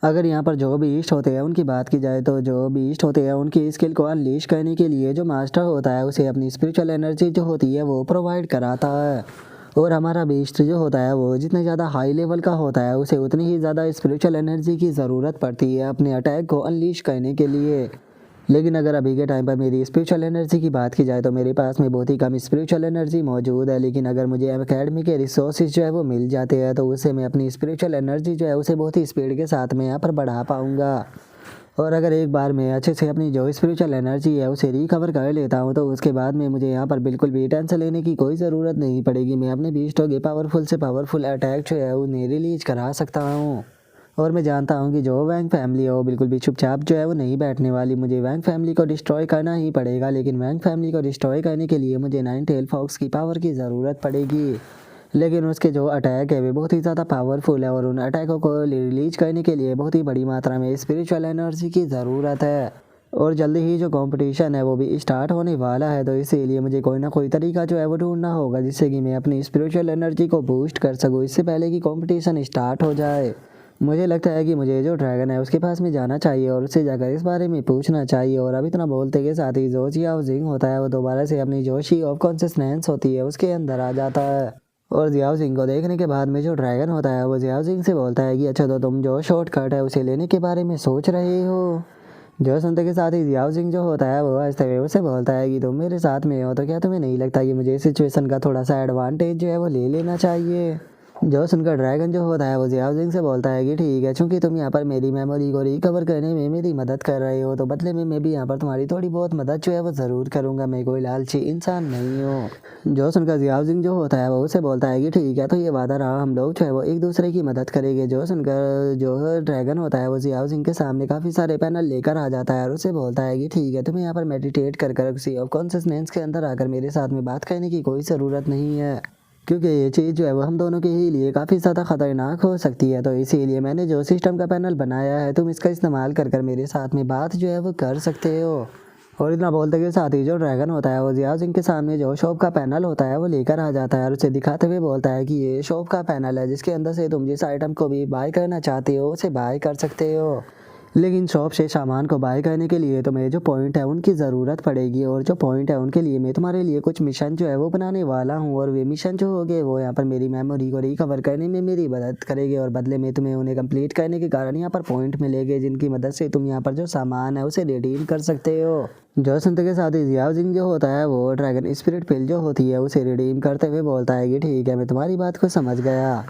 अगर यहाँ पर जो भी ईस्ट होते हैं उनकी बात की जाए तो जो भी ईस्ट होते हैं उनकी स्किल को अनलीश करने के लिए जो मास्टर होता है उसे अपनी स्पिरिचुअल एनर्जी जो होती है वो प्रोवाइड कराता है। और हमारा बीस्ट जो होता है वो जितने ज़्यादा हाई लेवल का होता है उसे उतनी ही ज़्यादा स्पिरिचुअल एनर्जी की ज़रूरत पड़ती है अपने अटैक को अनलीश करने के लिए। लेकिन अगर अभी के टाइम पर मेरी स्पिरिचुअल एनर्जी की बात की जाए तो मेरे पास में बहुत ही कम स्पिरिचुअल एनर्जी मौजूद है, लेकिन अगर मुझे एकेडमी के रिसोर्सेज जो है वो मिल जाते हैं तो उससे मैं अपनी स्पिरिचुअल एनर्जी जो है उसे बहुत ही स्पीड के साथ में यहाँ पर बढ़ा पाऊँगा। और अगर एक बार मैं अच्छे से अपनी जो स्पिरिचुअल एनर्जी है उसे रिकवर कर लेता हूँ तो उसके बाद में मुझे यहाँ पर बिल्कुल भी टेंशन लेने की कोई ज़रूरत नहीं पड़ेगी। मैं अपने बीस्टों के पावरफुल से पावरफुल अटैक जो है उन्हें रिलीज करा सकता हूँ। और मैं जानता हूँ कि जो वैंग फैमिली है वो बिल्कुल भी चुपचाप जो है वो नहीं बैठने वाली। मुझे वैंग फैमिली को डिस्ट्रॉय करना ही पड़ेगा, लेकिन वैंग फैमिली को डिस्ट्रॉय करने के लिए मुझे नाइन टेल फॉक्स की पावर की ज़रूरत पड़ेगी। लेकिन उसके जो अटैक है वे बहुत ही ज़्यादा पावरफुल है और उन अटैकों को रिलीज करने के लिए बहुत ही बड़ी मात्रा में स्पिरिचुअल एनर्जी की ज़रूरत है। और जल्दी ही जो कंपटीशन है वो भी स्टार्ट होने वाला है, तो इसीलिए मुझे कोई ना कोई तरीका जो है वो ढूंढना होगा जिससे कि मैं अपनी स्पिरिचुअल एनर्जी को बूस्ट कर सकूँ इससे पहले कि कंपटीशन स्टार्ट हो जाए। मुझे लगता है कि मुझे जो ड्रैगन है उसके पास में जाना चाहिए और उससे जाकर इस बारे में पूछना चाहिए। और अब इतना बोलते के साथ ही जो जियाओ सिंह होता है वो दोबारा से अपनी जो शी ऑफ कॉन्शियसनेस होती है उसके अंदर आ जाता है। और जियाओ सिंह को देखने के बाद में जो ड्रैगन होता है वो जियाओ सिंह से बोलता है कि अच्छा, तो तुम जो शॉर्टकट है उसे लेने के बारे में सोच रहे हो। जो सुनते के साथ ही जियाओ सिंह जो होता है वो हंसते हुए उससे बोलता है कि तुम मेरे साथ में हो तो क्या तुम्हें नहीं लगता कि मुझे इस सिचुएशन का थोड़ा सा एडवांटेज जो है वो ले लेना चाहिए। जो सुनकर ड्रैगन जो होता है वो जियाओ सिंह से बोलता है कि ठीक है, चूंकि तुम यहाँ पर मेरी मेमोरी को रिकवर करने में मेरी मदद कर रहे हो तो बदले में मैं भी यहाँ पर तुम्हारी थोड़ी बहुत मदद जो है वो ज़रूर करूँगा। मैं कोई लालची इंसान नहीं हूँ। जो सुनकर जियाओ सिंह जो होता है वो उसे बोलता है कि ठीक है, तो ये वादा रहा, हम लोग जो है वो एक दूसरे की मदद करेंगे। जो सुनकर जो ड्रैगन होता है वो जियाओ सिंह के सामने काफ़ी सारे पैनल लेकर आ जाता है और उसे बोलता है कि ठीक है, तुम्हें यहाँ पर मेडिटेट कर सी ऑफ कॉन्शियसनेस के अंदर आकर मेरे साथ में बात करने की कोई ज़रूरत नहीं है, क्योंकि ये चीज़ जो है वो हम दोनों के ही लिए काफ़ी ज़्यादा ख़तरनाक हो सकती है। तो इसीलिए मैंने जो सिस्टम का पैनल बनाया है तुम इसका इस्तेमाल कर मेरे साथ में बात जो है वो कर सकते हो। और इतना बोलते के साथ ही जो ड्रैगन होता है वो जियाओ जिंग के सामने जो शॉप का पैनल होता है वो लेकर आ जाता है और उसे दिखाते हुए बोलता है कि ये शॉप का पैनल है जिसके अंदर से तुम जिस आइटम को भी बाय करना चाहते हो उसे बाय कर सकते हो। लेकिन शॉप से सामान को बाय करने के लिए तुम्हें जो पॉइंट है उनकी ज़रूरत पड़ेगी और जो पॉइंट है उनके लिए मैं तुम्हारे लिए कुछ मिशन जो है वो बनाने वाला हूँ और वे मिशन जो होंगे वो यहाँ पर मेरी मेमोरी को रिकवर करने में मेरी मदद करेंगे और बदले में तुम्हें उन्हें कंप्लीट करने के कारण यहाँ पर पॉइंट मिलेंगे जिनकी मदद से तुम यहाँ पर जो सामान है उसे रिडीम कर सकते हो। जो सुनते के साथ ही जियाओ जिंग जो होता है वो ड्रैगन स्पिरिट पिल जो होती है उसे रिडीम करते हुए बोलता है कि ठीक है मैं तुम्हारी बात को समझ गया।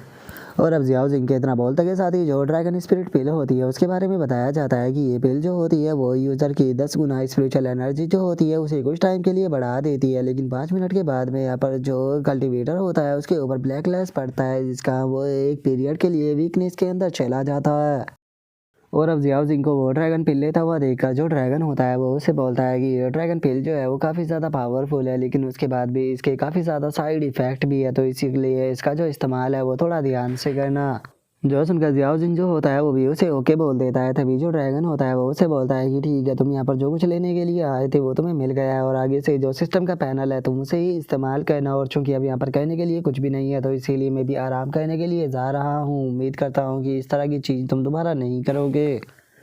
और अब जियाओ जिंग के इतना बोलते के साथ ही जो ड्रैगन स्पिरिट पिल होती है उसके बारे में बताया जाता है कि ये पिल जो होती है वो यूज़र की 10 गुना स्पिरिचुअल एनर्जी जो होती है उसे कुछ टाइम के लिए बढ़ा देती है, लेकिन 5 मिनट के बाद में यहाँ पर जो कल्टीवेटर होता है उसके ऊपर ब्लैक लेस पड़ता है जिसका वो एक पीरियड के लिए वीकनेस के अंदर चला जाता है। और अब जियाओ जिंग को वो ड्रैगन पिल लेता हुआ देखकर जो ड्रैगन होता है वो उसे बोलता है कि ये ड्रैगन पिल जो है वो काफ़ी ज़्यादा पावरफुल है लेकिन उसके बाद भी इसके काफ़ी ज़्यादा साइड इफ़ेक्ट भी है, तो इसीलिए इसका जो इस्तेमाल है वो थोड़ा ध्यान से करना। जो सुनकर जियाओ जिंग जो होता है वो भी उसे ओके बोल देता है। तभी जो ड्रैगन होता है वो उसे बोलता है कि ठीक है तुम यहाँ पर जो कुछ लेने के लिए आए थे वो तुम्हें मिल गया है और आगे से जो सिस्टम का पैनल है तुम उसे ही इस्तेमाल करना, और चूंकि अब यहाँ पर कहने के लिए कुछ भी नहीं है तो इसीलिए मैं भी आराम करने के लिए जा रहा हूँ। उम्मीद करता हूँ कि इस तरह की चीज़ तुम दोबारा नहीं करोगे।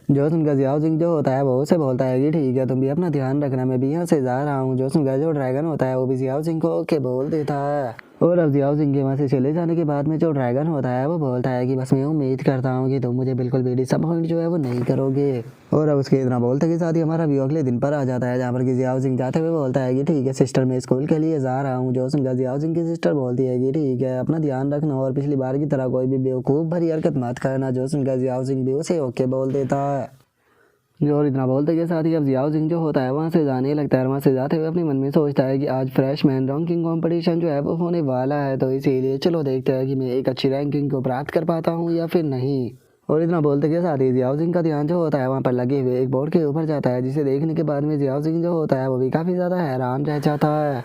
जो सुनकर जियाओ जिंग जो होता है वो उसे बोलता है कि ठीक है तुम भी अपना ध्यान रखना, मैं भी यहाँ से जा रहा हूँ। जो सुनकर जो ड्रैगन होता है वो भी जियाओ जिंग को ओके बोल देता है। और अब जियाओ जिंग के वहाँ से चले जाने के बाद में जो ड्रैगन होता है वो बोलता है कि बस मैं उम्मीद करता हूँ कि तुम मुझे बिल्कुल भी डिसअपॉइंट जो है वो नहीं करोगे। और अब उसके इतना बोलते के साथ ही हमारा व्यू अगले दिन पर आ जाता है जहाँ पर कि जियाओ जिंग जाते हुए बोलता है कि ठीक है सिस्टर मैं स्कूल के लिए जा रहा हूँ। जो सुनकर जियाओ जिंग की सिस्टर बोलती है कि ठीक है अपना ध्यान रखना और पिछली बार की तरह कोई भी बेवकूफ़ भरी हरकत मत करना। जो सुनकर जियाओ जिंग भी उसे ओके बोल देता है। जो और इतना बोलते के साथ ही अब जियाओ जिंग जो होता है वहाँ से जाने लगता है और वहाँ से जाते हुए अपने मन में सोचता है कि आज फ्रेशमैन रैंकिंग कंपटीशन जो है वो होने वाला है, तो इसीलिए चलो देखते हैं कि मैं एक अच्छी रैंकिंग को प्राप्त कर पाता हूँ या फिर नहीं। और इतना बोलते के साथ ही जियाओ जिंग का ध्यान जो होता है वहाँ पर लगे हुए एक बोर्ड के ऊपर जाता है जिसे देखने के बाद में जियाओ जिंग जो होता है वो भी काफ़ी ज़्यादा हैरान रह जाता है।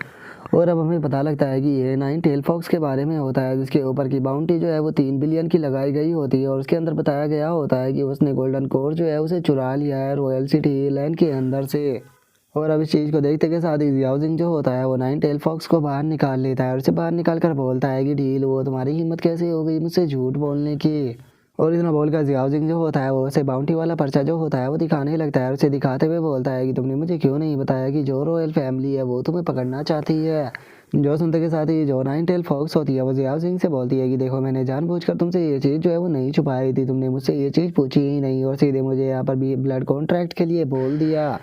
और अब हमें पता लगता है कि ये 9 टेल फॉक्स के बारे में होता है जिसके ऊपर की बाउंटी जो है वो 3 बिलियन की लगाई गई होती है और उसके अंदर बताया गया होता है कि उसने गोल्डन कोर जो है उसे चुरा लिया है रॉयल सिटी लैंड के अंदर से। और अब इस चीज़ को देखते के साथ ही जियाओ जिंग जो होता है वो 9 टेल फॉक्स को बाहर निकाल लेता है और उसे बाहर निकाल कर बोलता है कि ढील वो तुम्हारी हिम्मत कैसे हो गई मुझसे झूठ बोलने की। और इतना बोलकर जियाओ जिंग जो होता है वो उसे बाउंटी वाला पर्चा जो होता है वो दिखाने लगता है और उसे दिखाते हुए बोलता है कि तुमने मुझे क्यों नहीं बताया कि जो रॉयल फैमिली है वो तुम्हें पकड़ना चाहती है। जो सुनते के साथ ही जो 9 टेल फॉक्स होती है वो जियाओ जिंग से बोलती है कि देखो मैंने जानबूझकर तुमसे ये चीज़ जो है वो नहीं छुपाई थी, तुमने मुझसे ये चीज़ पूछी ही नहीं और सीधे मुझे यहाँ पर भी ब्लड कॉन्ट्रैक्ट के लिए बोल दिया।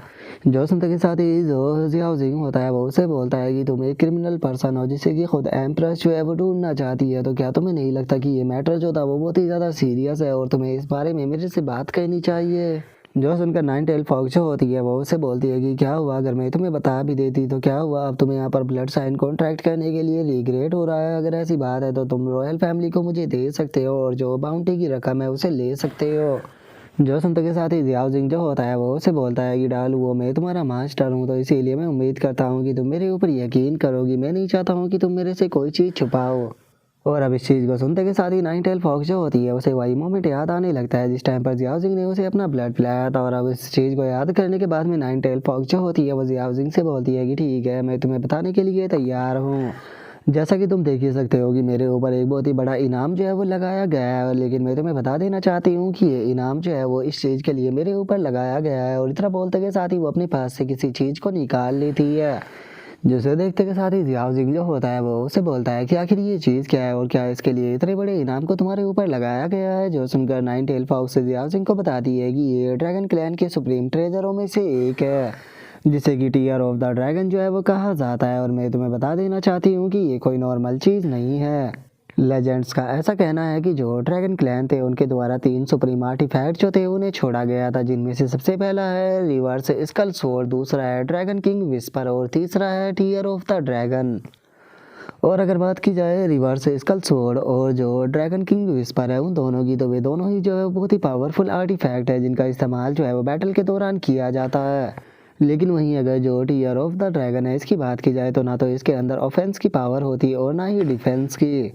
जो सुनते के साथ ही जो जियाओ जिंग होता है वो उसे बोलता है कि तुम एक क्रिमिनल पर्सन हो जिससे कि खुद एम्प्रेस जो है वो ढूंढना चाहती है, तो क्या तुम्हें नहीं लगता कि ये मैटर जो था वो बहुत ही ज़्यादा सीरियस है और तुम्हें इस बारे में मेरे से बात करनी चाहिए। जो सुनकर 9 टेल फॉक्स जो होती है वो उसे बोलती है कि क्या हुआ अगर मैं तुम्हें बता भी देती तो क्या हुआ, अब तुम्हें यहाँ पर ब्लड साइन कॉन्ट्रैक्ट करने के लिए रिग्रेट हो रहा है। अगर ऐसी बात है तो तुम रॉयल फैमिली को मुझे दे सकते हो और जो बाउंटी की रकम है उसे ले सकते हो। जो सुनते के साथ ही जियाओ जिंग जो होता है वो उसे बोलता है कि डाल वो मैं तुम्हारा मास्टर हूँ, तो इसीलिए मैं उम्मीद करता हूँ कि तुम मेरे ऊपर यकीन करोगी, मैं नहीं चाहता हूँ कि तुम मेरे से कोई चीज़ छुपाओ। और अब इस चीज़ को सुनते के साथ ही 9 टेल फॉक्स जो होती है उसे वही मोमेंट याद आने लगता है जिस टाइम पर जियाओ जिंग ने उसे अपना ब्लड पिलाया था। और अब इस चीज़ को याद करने के बाद में 9 टेल फॉक्स जो होती है वो जियाओ जिंग से बोलती है कि ठीक है मैं तुम्हें बताने के लिए तैयार हूँ। जैसा कि तुम देख ही सकते हो कि मेरे ऊपर एक बहुत ही बड़ा इनाम जो है वो लगाया गया है, लेकिन मैं तुम्हें बता देना चाहती हूँ कि ये इनाम जो है वो इस चीज़ के लिए मेरे ऊपर लगाया गया है। और इतना बोलते के साथ ही वो अपने पास से किसी चीज़ को निकाल लेती है जिसे देखते के साथ ही जियाओ जिंग जो होता है वो उसे बोलता है कि आखिर ये चीज़ क्या है और क्या इसके लिए इतने बड़े इनाम को तुम्हारे ऊपर लगाया गया है। जो सुनकर 9 टेल फॉक्स से जियाओ जिंग को बताती है कि ये ड्रैगन क्लैन के सुप्रीम ट्रेजरों में से एक है जिसे कि टीयर ऑफ द ड्रैगन जो है वो कहा जाता है। और मैं तुम्हें बता देना चाहती हूँ कि ये कोई नॉर्मल चीज़ नहीं है। लेजेंड्स का ऐसा कहना है कि जो ड्रैगन क्लैन थे उनके द्वारा 3 सुप्रीम आर्टिफैक्ट जो थे उन्हें छोड़ा गया था, जिनमें से सबसे पहला है रिवर्स स्कल स्वॉर्ड, दूसरा है ड्रैगन किंग विस्पर और तीसरा है टीयर ऑफ द ड्रैगन। और अगर बात की जाए रिवर्स स्कल स्वॉर्ड और जो ड्रैगन किंग विस्पर है उन दोनों की, तो वे दोनों ही जो है बहुत ही पावरफुल आर्टिफैक्ट है जिनका इस्तेमाल जो है वो बैटल के दौरान किया जाता है। लेकिन वहीं अगर जो टीयर ऑफ द ड्रैगन है इसकी बात की जाए तो ना तो इसके अंदर ऑफेंस की पावर होती है और ना ही डिफेंस की।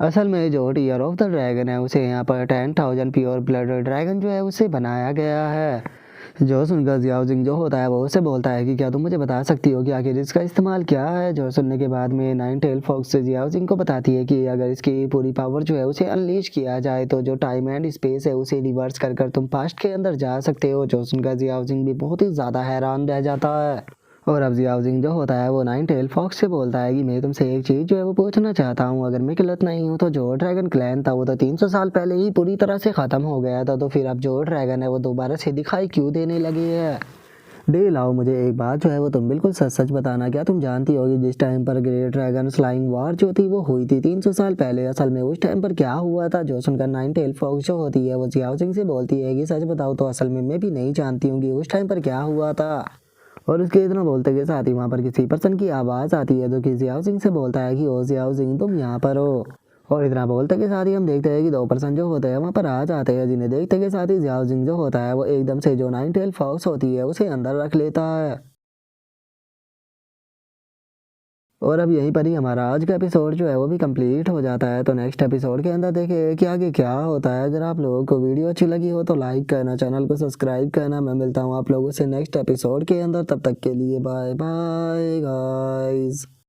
असल में जो टीयर ऑफ द ड्रैगन है उसे यहाँ पर 10,000 प्योर ब्लड ड्रैगन जो है उसे बनाया गया है जो सुनकर जियाओ जिंग जो होता है वो उससे बोलता है कि क्या तुम मुझे बता सकती हो कि आखिर इसका इस्तेमाल क्या है। जो सुनने के बाद में नाइन टेल फॉक्स जियाओ जिंग को बताती है कि अगर इसकी पूरी पावर जो है उसे अनलीश किया जाए तो जो टाइम एंड स्पेस है उसे रिवर्स कर कर तुम पास्ट के अंदर जा सकते हो। जो सुनकर जियाओ जिंग भी बहुत ही ज़्यादा हैरान रह जाता है। और अब जियाओ जिंग जो होता है वो नाइन टेल फॉक्स से बोलता है कि मैं तुमसे एक चीज़ जो है वो पूछना चाहता हूँ। अगर मैं गलत नहीं हूँ तो जो ड्रैगन क्लैन था वो तो 300 साल पहले ही पूरी तरह से ख़त्म हो गया था, तो फिर अब जो ड्रैगन है वो दोबारा से दिखाई क्यों देने लगी है। डे लाओ, मुझे एक बात जो है वो तुम बिल्कुल सच सच बताना, क्या तुम जानती होगी जिस टाइम पर ग्रेट ड्रैगन फ्लाइंग वॉर जो थी वो हुई थी 300 साल पहले, असल में उस टाइम पर क्या हुआ था। जो सुनकर नाइन टेल फॉक्स जो होती है वो जियाओ जिंग से बोलती है कि सच बताओ तो असल में मैं भी नहीं जानती हूँ कि उस टाइम पर क्या हुआ था। और उसके इतना बोलते के साथ ही वहाँ पर किसी पर्सन की आवाज़ आती है जो कि जियाओ सिंह से बोलता है कि ओ जियाओ सिंह तुम यहाँ पर हो। और इतना बोलते के साथ ही हम देखते हैं कि दो पर्सन जो होते हैं वहाँ पर आ जाते हैं, जिन्हें देखते के साथ ही जियाओ सिंह जो होता है वो एकदम से जो नाइन टेल फॉक्स होती है उसे अंदर रख लेता है। और अब यहीं पर ही हमारा आज का एपिसोड जो है वो भी कंप्लीट हो जाता है। तो नेक्स्ट एपिसोड के अंदर देखें कि आगे क्या होता है। अगर आप लोगों को वीडियो अच्छी लगी हो तो लाइक करना, चैनल को सब्सक्राइब करना। मैं मिलता हूँ आप लोगों से नेक्स्ट एपिसोड के अंदर, तब तक के लिए बाय बाय गाइस।